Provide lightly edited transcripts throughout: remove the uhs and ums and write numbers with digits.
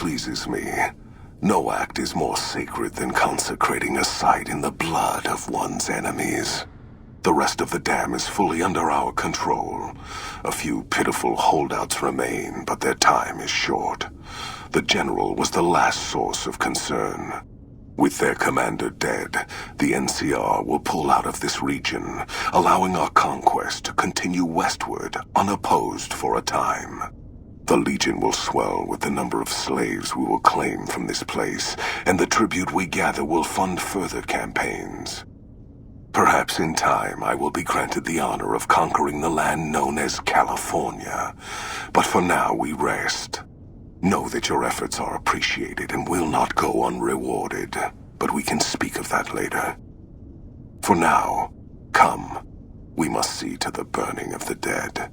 pleases me. No act is more sacred than consecrating a site in the blood of one's enemies. The rest of the dam is fully under our control. A few pitiful holdouts remain, but their time is short. The general was the last source of concern. With their commander dead, the NCR will pull out of this region, allowing our conquest to continue westward unopposed for a time. The Legion will swell with the number of slaves we will claim from this place, and the tribute we gather will fund further campaigns. Perhaps in time I will be granted the honor of conquering the land known as California, but for now we rest. Know that your efforts are appreciated and will not go unrewarded, but we can speak of that later. For now, come, we must see to the burning of the dead.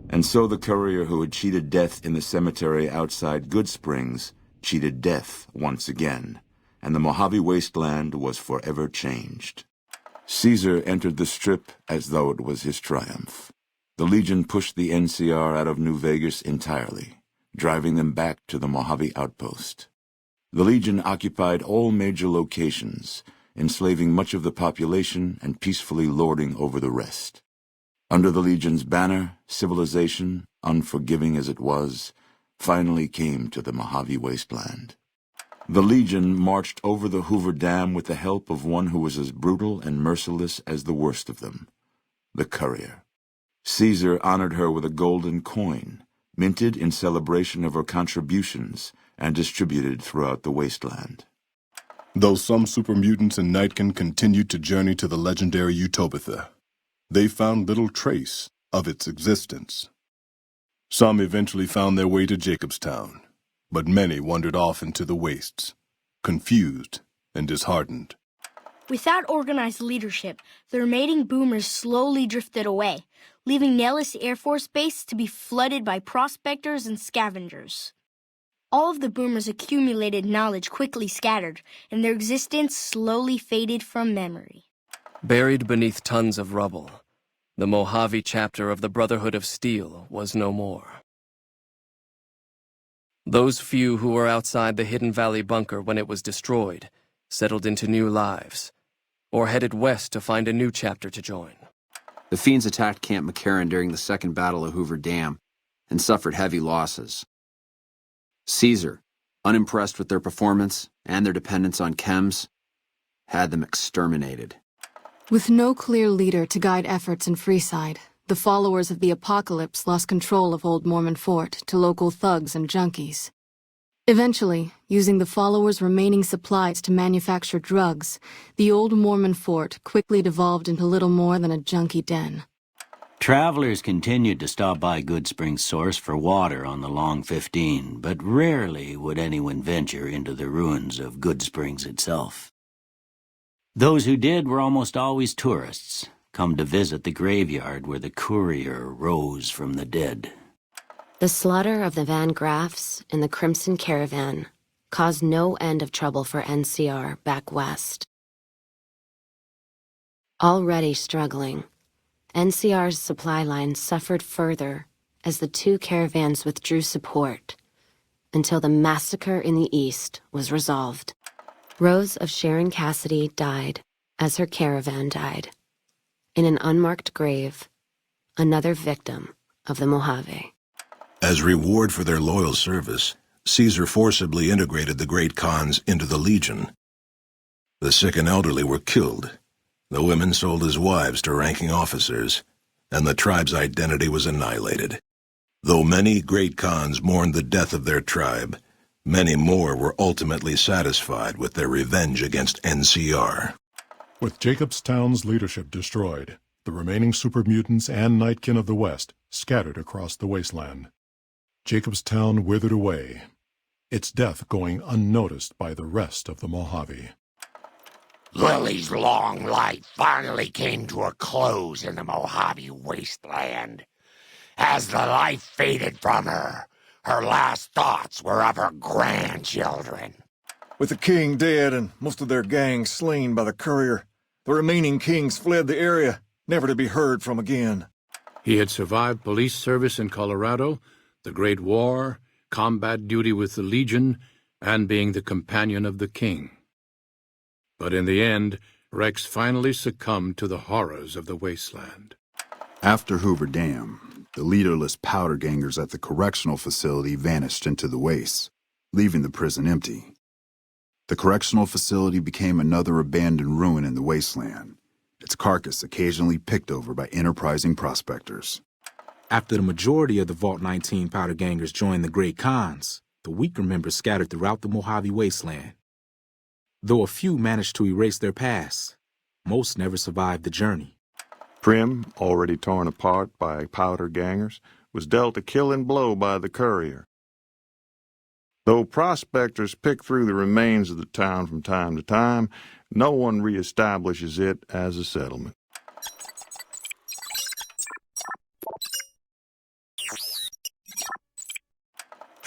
And so the courier who had cheated death in the cemetery outside Goodsprings cheated death once again, and the Mojave wasteland was forever changed. Caesar entered the Strip as though it was his triumph. The Legion pushed the NCR out of New Vegas entirely, driving them back to the Mojave outpost. The Legion occupied all major locations, enslaving much of the population and peacefully lording over the rest. Under the Legion's banner, civilization, unforgiving as it was, finally came to the Mojave wasteland. The Legion marched over the Hoover Dam with the help of one who was as brutal and merciless as the worst of them, the courier. Caesar honored her with a golden coin, minted in celebration of her contributions and distributed throughout the wasteland. Though some supermutants in Nightkin continued to journey to the legendary Utopia, they found little trace of its existence. Some eventually found their way to Jacobstown, but many wandered off into the wastes, confused and disheartened. Without organized leadership, the remaining boomers slowly drifted away, leaving Nellis Air Force Base to be flooded by prospectors and scavengers. All of the boomers' accumulated knowledge quickly scattered, and their existence slowly faded from memory. Buried beneath tons of rubble, the Mojave chapter of the Brotherhood of Steel was no more. Those few who were outside the Hidden Valley bunker when it was destroyed settled into new lives, or headed west to find a new chapter to join. The Fiends attacked Camp McCarran during the Second Battle of Hoover Dam and suffered heavy losses. Caesar, unimpressed with their performance and their dependence on chems, had them exterminated. With no clear leader to guide efforts in Freeside, the followers of the Apocalypse lost control of Old Mormon Fort to local thugs and junkies. Eventually, using the followers' remaining supplies to manufacture drugs, the Old Mormon Fort quickly devolved into little more than a junkie den. Travelers continued to stop by Goodsprings Source for water on the Long 15, but rarely would anyone venture into the ruins of Goodsprings itself. Those who did were almost always tourists, come to visit the graveyard where the courier rose from the dead. The slaughter of the Van Graffs in the Crimson Caravan caused no end of trouble for NCR back west. Already struggling, NCR's supply line suffered further as the two caravans withdrew support until the massacre in the east was resolved. Rose of Sharon Cassidy died as her caravan died. In an unmarked grave, another victim of the Mojave. As reward for their loyal service, Caesar forcibly integrated the great Khans into the Legion. The sick and elderly were killed, the women sold as wives to ranking officers, and the tribe's identity was annihilated. Though many great Khans mourned the death of their tribe, many more were ultimately satisfied with their revenge against NCR. With Jacobstown's leadership destroyed, the remaining supermutants and Nightkin of the West scattered across the wasteland. Jacobstown withered away, its death going unnoticed by the rest of the Mojave. Lily's long life finally came to a close in the Mojave wasteland. As the life faded from her, her last thoughts were of her grandchildren. With the king dead and most of their gang slain by the courier, the remaining kings fled the area, never to be heard from again. He had survived police service in Colorado, the Great War, combat duty with the Legion, and being the companion of the king. But in the end, Rex finally succumbed to the horrors of the wasteland. After Hoover Dam, the leaderless powder gangers at the correctional facility vanished into the wastes, leaving the prison empty. The correctional facility became another abandoned ruin in the wasteland, its carcass occasionally picked over by enterprising prospectors. After the majority of the Vault-19 powder gangers joined the Great Khans, the weaker members scattered throughout the Mojave wasteland. Though a few managed to erase their past, most never survived the journey. Prim, already torn apart by powder gangers, was dealt a killing blow by the courier. Though prospectors pick through the remains of the town from time to time, no one reestablishes it as a settlement.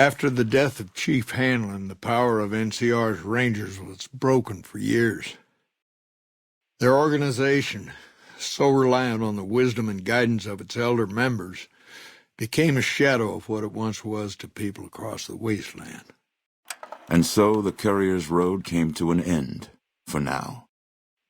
After the death of Chief Hanlon, the power of NCR's Rangers was broken for years. Their organization, so reliant on the wisdom and guidance of its elder members, became a shadow of what it once was to people across the wasteland. And so the courier's road came to an end, for now.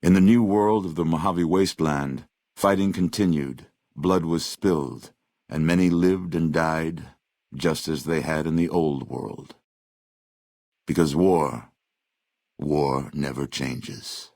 In the new world of the Mojave Wasteland, fighting continued, blood was spilled, and many lived and died just as they had in the old world. Because war never changes.